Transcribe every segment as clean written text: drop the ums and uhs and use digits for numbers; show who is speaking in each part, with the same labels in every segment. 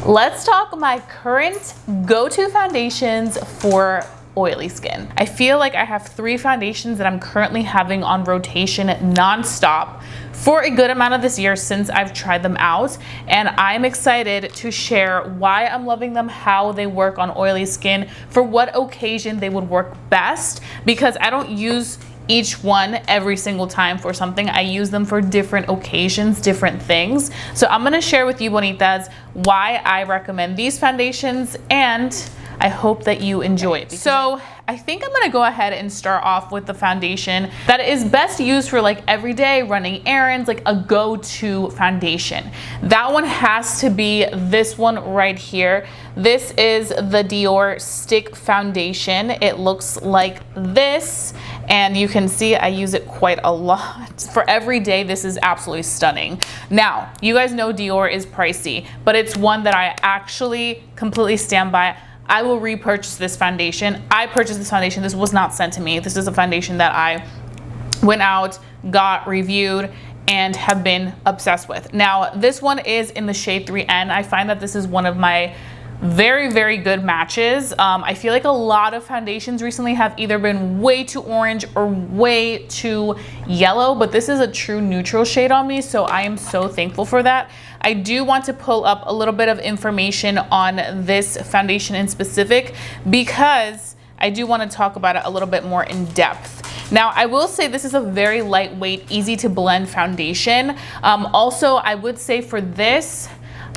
Speaker 1: Let's talk my current go-to foundations for oily skin. I feel like I have 3 foundations that I'm currently having on rotation non-stop for a good amount of this year since I've tried them out, and I'm excited to share why I'm loving them, how they work on oily skin, for what occasion they would work best, because I don't use each one every single time for something. I use them for different occasions, different things. So I'm gonna share with you, bonitas, why I recommend these foundations, and I hope that you enjoy it. So I think I'm gonna go ahead and start off with the foundation that is best used for like everyday running errands, like a go-to foundation. That one has to be this one right here. This is the Dior Stick Foundation. It looks like this, and you can see I use it quite a lot. For every day, this is absolutely stunning. Now, you guys know Dior is pricey, but it's one that I actually completely stand by. I will repurchase this foundation. I purchased this foundation. This was not sent to me. This is a foundation that I went out, got reviewed, and have been obsessed with. Now, this one is in the shade 3N. I find that this is one of my very, very good matches. I feel like a lot of foundations recently have either been way too orange or way too yellow, but this is a true neutral shade on me, so I am so thankful for that. I do want to pull up a little bit of information on this foundation in specific because I do want to talk about it a little bit more in depth. Now, I will say this is a very lightweight, easy to blend foundation. Also, I would say for this,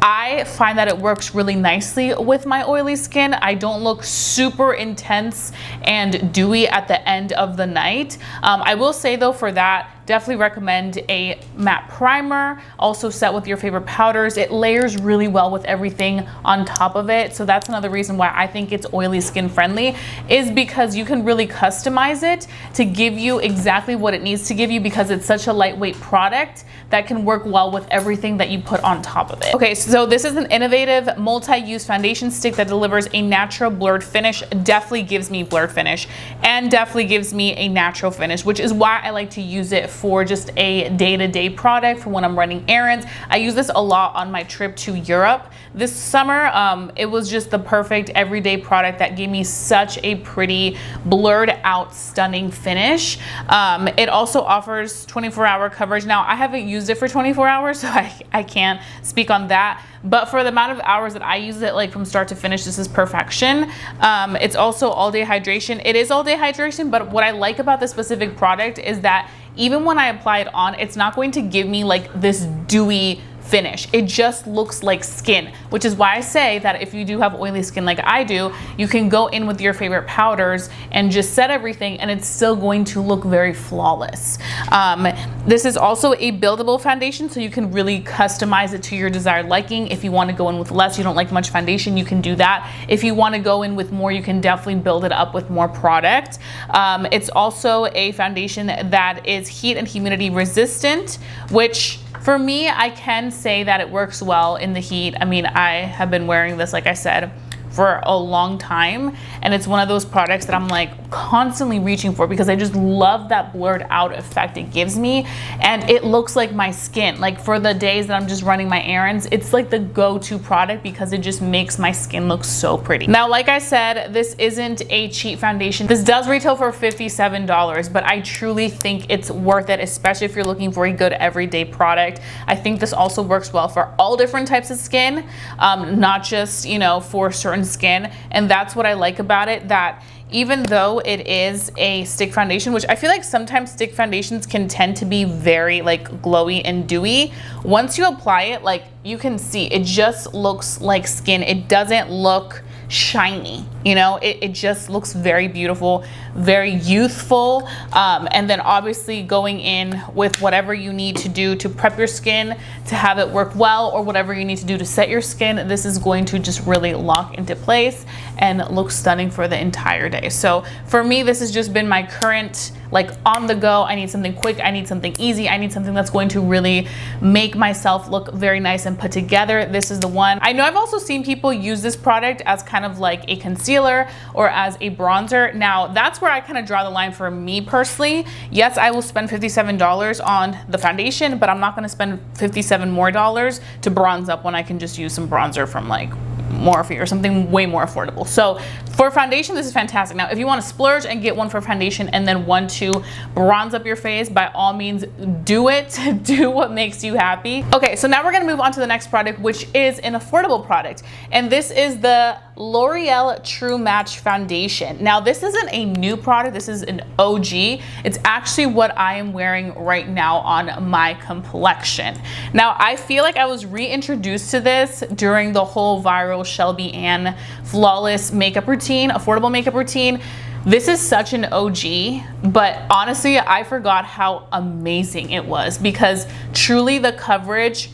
Speaker 1: I find that it works really nicely with my oily skin. I don't look super intense and dewy at the end of the night. I will say though, for that, definitely recommend a matte primer, also set with your favorite powders. It layers really well with everything on top of it. So that's another reason why I think it's oily skin friendly, is because you can really customize it to give you exactly what it needs to give you, because it's such a lightweight product that can work well with everything that you put on top of it. Okay, so this is an innovative multi-use foundation stick that delivers a natural blurred finish. Definitely gives me blurred finish and definitely gives me a natural finish, which is why I like to use it for just a day-to-day product for when I'm running errands. I use this a lot on my trip to Europe this summer. It was just the perfect everyday product that gave me such a pretty blurred out stunning finish. It also offers 24-hour coverage. Now, I haven't used it for 24 hours, so I can't speak on that. But for the amount of hours that I use it, like from start to finish, this is perfection. It's also all day hydration. It is all day hydration, but what I like about this specific product is that even when I apply it on, it's not going to give me like this dewy finish. It just looks like skin, which is why I say that if you do have oily skin like I do, you can go in with your favorite powders and just set everything and it's still going to look very flawless. This is also a buildable foundation, so you can really customize it to your desired liking. If you want to go in with less, you don't like much foundation, you can do that. If you want to go in with more, you can definitely build it up with more product. It's also a foundation that is heat and humidity resistant, which for me, I can say that it works well in the heat. I mean, I have been wearing this, like I said, for a long time, and it's one of those products that I'm like constantly reaching for because I just love that blurred out effect it gives me, and it looks like my skin. Like for the days that I'm just running my errands, it's like the go-to product because it just makes my skin look so pretty. Now, like I said, this isn't a cheap foundation. This does retail for $57, but I truly think it's worth it, especially if you're looking for a good everyday product. I think this also works well for all different types of skin, not just, you know, for certain skin. And that's what I like about it, that even though it is a stick foundation, which I feel like sometimes stick foundations can tend to be very like glowy and dewy, once you apply it, like you can see it just looks like skin. It doesn't look shiny, you know, it just looks very beautiful, very youthful. And then obviously going in with whatever you need to do to prep your skin to have it work well, or whatever you need to do to set your skin, this is going to just really lock into place and look stunning for the entire day. So for me, this has just been my current, like on the go. I need something quick, I need something easy, I need something that's going to really make myself look very nice and put together. This is the one. I know I've also seen people use this product as kind kind of like a concealer or as a bronzer. Now that's where I kind of draw the line for me personally. Yes, I will spend $57 on the foundation, but I'm not gonna spend $57 more to bronze up when I can just use some bronzer from like MORPHE or something way more affordable. So for foundation, this is fantastic. Now, if you want to splurge and get one for foundation and then one to bronze up your face, by all means, do it. Do what makes you happy. Okay, so now we're going to move on to the next product, which is an affordable product. And this is the L'Oreal True Match Foundation. Now, this isn't a new product. This is an OG. It's actually what I am wearing right now on my complexion. Now, I feel like I was reintroduced to this during the whole viral Shelby Ann flawless makeup routine, affordable makeup routine. This is such an OG, but honestly, I forgot how amazing it was, because truly the coverage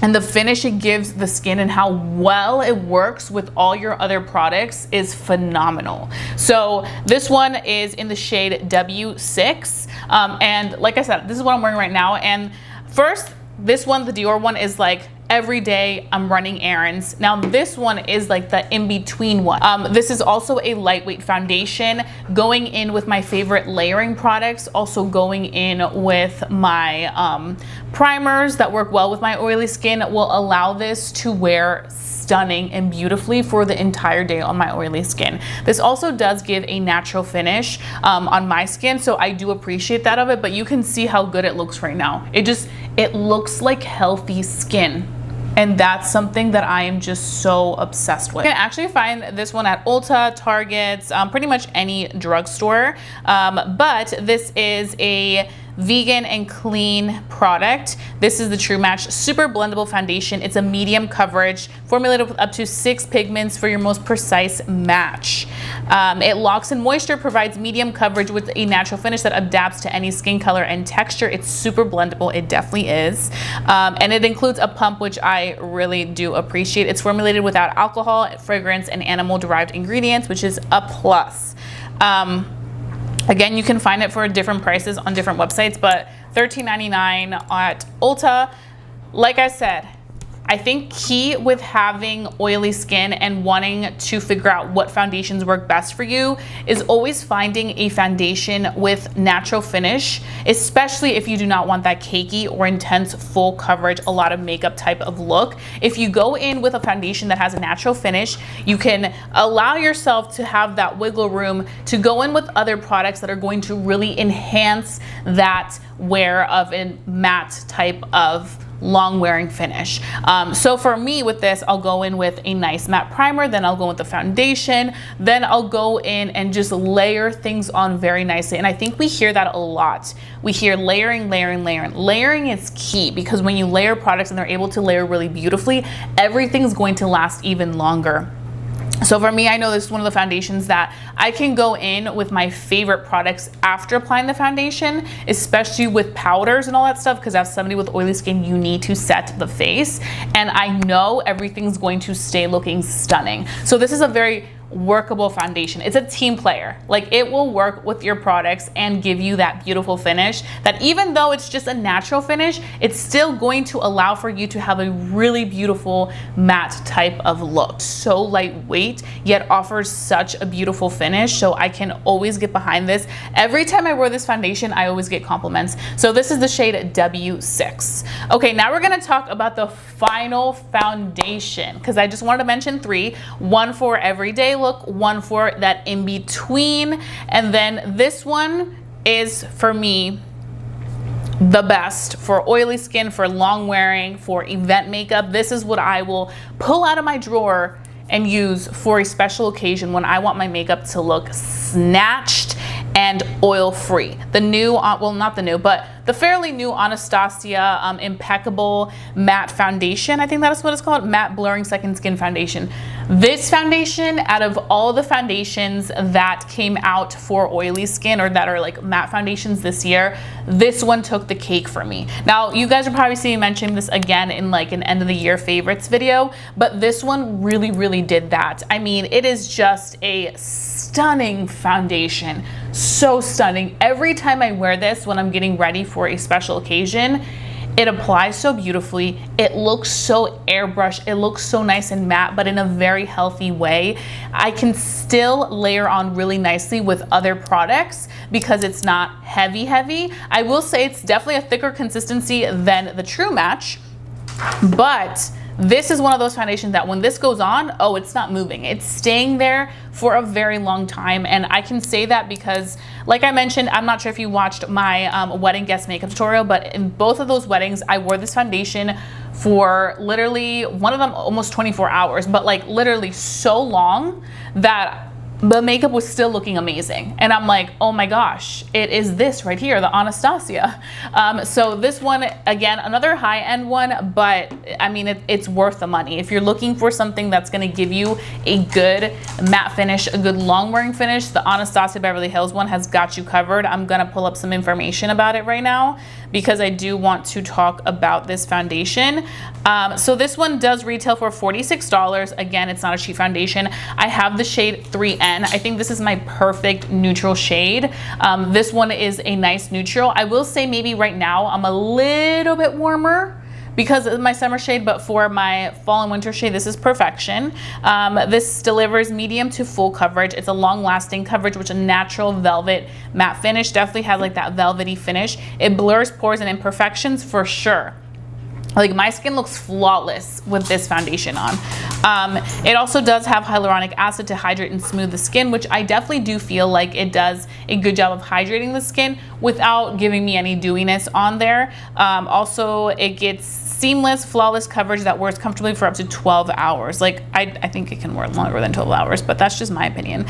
Speaker 1: and the finish it gives the skin and how well it works with all your other products is phenomenal. So this one is in the shade W6. And like I said, this is what I'm wearing right now. And first, this one, the Dior one, is like every day I'm running errands. Now this one is like the in-between one. This is also a lightweight foundation, going in with my favorite layering products, also going in with my primers that work well with my oily skin, will allow this to wear stunning and beautifully for the entire day on my oily skin. This also does give a natural finish on my skin, so I do appreciate that of it, but you can see how good it looks right now. It looks like healthy skin. And that's something that I am just so obsessed with. You can actually find this one at Ulta, Targets, pretty much any drugstore. But this is a vegan and clean product. This is the True Match Super Blendable Foundation. It's a medium coverage, formulated with up to 6 pigments for your most precise match. It locks in moisture, provides medium coverage with a natural finish that adapts to any skin color and texture. It's super blendable, it definitely is. And it includes a pump, which I really do appreciate. It's formulated without alcohol, fragrance, and animal-derived ingredients, which is a plus. Again, you can find it for different prices on different websites, but $13.99 at Ulta. Like I said, I think key with having oily skin and wanting to figure out what foundations work best for you is always finding a foundation with natural finish, especially if you do not want that cakey or intense full coverage, a lot of makeup type of look. If you go in with a foundation that has a natural finish, you can allow yourself to have that wiggle room to go in with other products that are going to really enhance that wear of a matte type of long wearing finish. So for me with this, I'll go in with a nice matte primer, then I'll go with the foundation, then I'll go in and just layer things on very nicely. And I think we hear that a lot. We hear layering, layering, layering. Layering is key, because when you layer products and they're able to layer really beautifully, everything's going to last even longer. So for me, I know this is one of the foundations that I can go in with my favorite products after applying the foundation, especially with powders and all that stuff, because as somebody with oily skin, you need to set the face. And I know everything's going to stay looking stunning. So this is a very workable foundation. It's a team player. Like, it will work with your products and give you that beautiful finish that, even though it's just a natural finish, it's still going to allow for you to have a really beautiful matte type of look. So lightweight, yet offers such a beautiful finish. So I can always get behind this. Every time I wear this foundation, I always get compliments. So this is the shade W6. Okay, now we're gonna talk about the final foundation, because I just wanted to mention 3. One for everyday look, one for that in between, and then this one is for me the best for oily skin, for long wearing, for event makeup. This is what I will pull out of my drawer and use for a special occasion when I want my makeup to look snatched and oil free. The new, well, not the new, but the fairly new Anastasia Impeccable Matte Foundation. I think that's what it's called, Matte Blurring Second Skin Foundation. This foundation, out of all the foundations that came out for oily skin, or that are like matte foundations this year, this one took the cake for me. Now, you guys are probably seeing me mention this again in like an end of the year favorites video, but this one really, really did that. I mean, it is just a stunning foundation. So stunning. Every time I wear this when I'm getting ready for a special occasion, It applies so beautifully. It looks so airbrushed. It looks so nice and matte, but in a very healthy way. I can still layer on really nicely with other products because it's not heavy. I will say it's definitely a thicker consistency than the True Match, but this is one of those foundations that when this goes on, oh, it's not moving. It's staying there for a very long time. And I can say that because, like I mentioned, I'm not sure if you watched my wedding guest makeup tutorial, but in both of those weddings, I wore this foundation for literally, one of them almost 24 hours, but like literally so long that the makeup was still looking amazing. And I'm like, oh my gosh, it is this right here, the Anastasia. So this one, again, another high-end one, but I mean, it's worth the money. If you're looking for something that's gonna give you a good matte finish, a good long-wearing finish, the Anastasia Beverly Hills one has got you covered. I'm gonna pull up some information about it right now because I do want to talk about this foundation. So this one does retail for $46. Again, it's not a cheap foundation. I have the shade 3N. I think this is my perfect neutral shade. This one is a nice neutral. I will say maybe right now I'm a little bit warmer because of my summer shade, but for my fall and winter shade, this is perfection. This delivers medium to full coverage. It's a long-lasting coverage, which a natural velvet matte finish definitely has like that velvety finish. It blurs pores and imperfections for sure. Like my skin looks flawless with this foundation on. It also does have hyaluronic acid to hydrate and smooth the skin, which I definitely do feel like it does a good job of hydrating the skin without giving me any dewiness on there. Also, it gets seamless, flawless coverage that wears comfortably for up to 12 hours. Like I think it can wear longer than 12 hours, but that's just my opinion.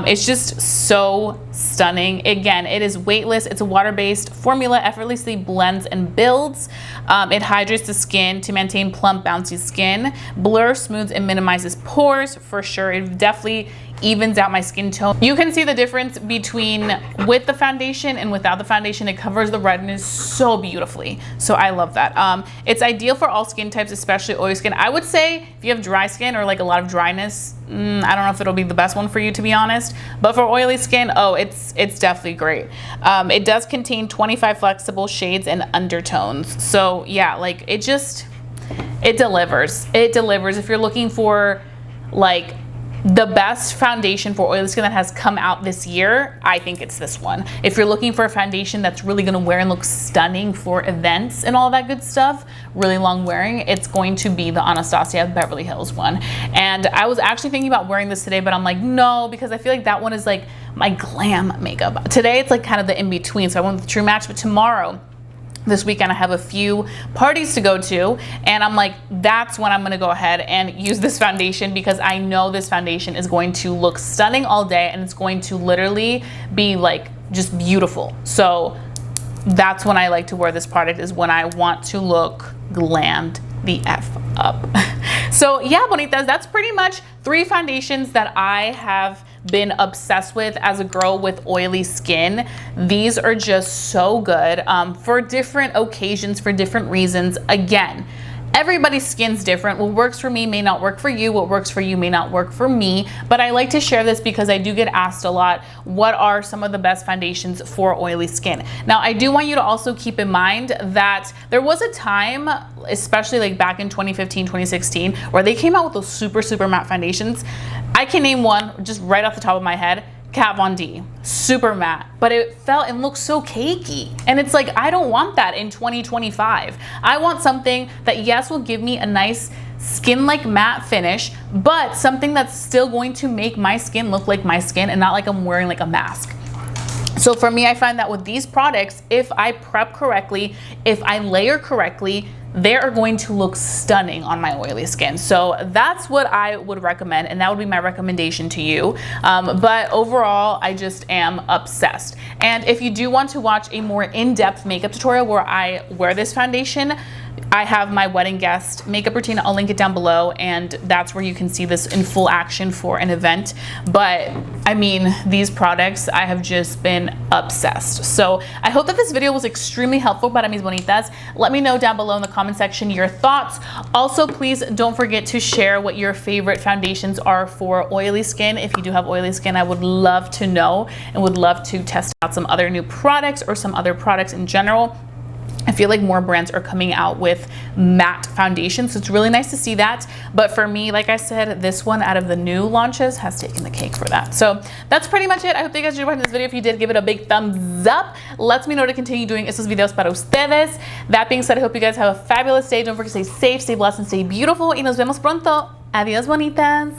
Speaker 1: It's just so stunning. Again, it is weightless. It's a water-based formula, effortlessly blends and builds. It hydrates the skin to maintain plump, bouncy skin, blurs, smooths, and minimizes pores for sure. It definitely evens out my skin tone. You can see the difference between with the foundation and without the foundation. It covers the redness so beautifully. So I love that. It's ideal for all skin types, especially oily skin. I would say if you have dry skin or like a lot of dryness, I don't know if it'll be the best one for you, to be honest, but for oily skin, oh, it's definitely great. It does contain 25 flexible shades and undertones. So yeah, like it delivers. It delivers. If you're looking for like the best foundation for oily skin that has come out this year, I think it's this one. If you're looking for a foundation that's really gonna wear and look stunning for events and all that good stuff, really long wearing, it's going to be the Anastasia Beverly Hills one. And I was actually thinking about wearing this today, but I'm like, no, because I feel like that one is like my glam makeup. Today it's like kind of the in-between, so I went with the True Match, but tomorrow, this weekend, I have a few parties to go to, and I'm like, that's when I'm gonna go ahead and use this foundation because I know this foundation is going to look stunning all day and it's going to literally be like just beautiful. So that's when I like to wear this product, is when I want to look glammed the F up. So yeah, bonitas, that's pretty much 3 foundations that I have been obsessed with as a girl with oily skin. These are just so good for different occasions, for different reasons. Again, everybody's skin's different. What works for me may not work for you. What works for you may not work for me. But I like to share this because I do get asked a lot, what are some of the best foundations for oily skin? Now, I do want you to also keep in mind that there was a time, especially like back in 2015, 2016, where they came out with those super matte foundations. I can name one just right off the top of my head. Kat Von D, super matte, but it felt and looked so cakey. And it's like, I don't want that in 2025. I want something that, yes, will give me a nice skin-like matte finish, but something that's still going to make my skin look like my skin and not like I'm wearing like a mask. So for me, I find that with these products, if I prep correctly, if I layer correctly, they are going to look stunning on my oily skin. So that's what I would recommend, and that would be my recommendation to you. But overall, I just am obsessed. And if you do want to watch a more in-depth makeup tutorial where I wear this foundation, I have my wedding guest makeup routine. I'll link it down below, and that's where you can see this in full action for an event. But I mean, these products, I have just been obsessed. So I hope that this video was extremely helpful para mis bonitas. Let me know down below in the comment section your thoughts. Also, please don't forget to share what your favorite foundations are for oily skin. If you do have oily skin, I would love to know and would love to test out some other new products or some other products in general. I feel like more brands are coming out with matte foundations, so it's really nice to see that. But for me, like I said, this one out of the new launches has taken the cake for that. So that's pretty much it. I hope you guys enjoyed watching this video. If you did, give it a big thumbs up. Let me know to continue doing estos videos para ustedes. That being said, I hope you guys have a fabulous day. Don't forget to stay safe, stay blessed, and stay beautiful. Y nos vemos pronto. Adiós, bonitas.